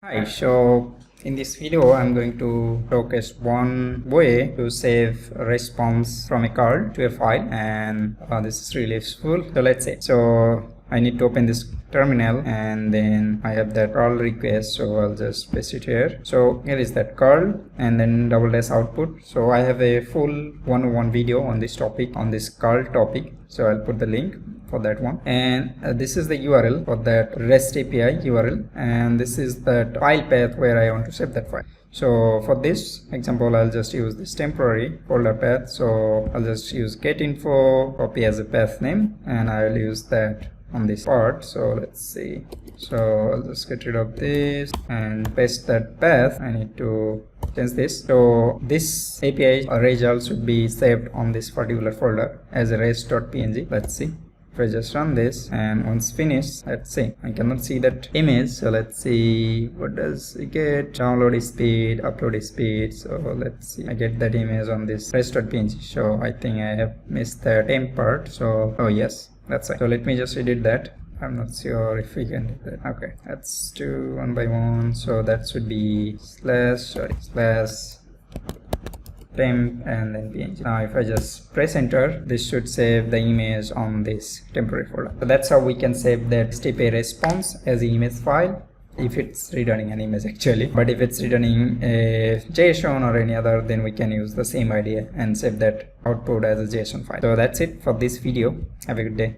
Hi, so in this video I'm going to showcase one way to save a response from a card to a file, and this is really useful. So let's say, I need to open this terminal and then I have that call request, so I'll just paste it here. So here is that call and then double output. So I have a full 101 video on this topic, on this call topic, so I'll put the link for that one, and this is the URL for that REST API URL, and this is that file path where I want to save that file. So for this example I'll just use this temporary folder path, so I'll just use get info, copy as a path name, and I'll use that on this part. So let's see, so I'll just get rid of this and paste that path. I need to change this, so this API result should be saved on this particular folder as a res.png. let's see if I just run this, and once finished, let's see, I cannot see that image, so let's see what does it get. Download speed, upload speed, so let's see, I get that image on this res.png. so I think I have missed the temp part, so oh yes, that's right. So let me just edit that. I'm not sure if we can do that. Okay, let's do one by one. So that should be slash temp and then png. Now if I just press enter, this should save the image on this temporary folder. So that's how we can save that API response as an image file, if it's returning an image actually. But if it's returning a JSON or any other, then we can use the same idea and save that output as a JSON file. So that's it for this video. Have a good day.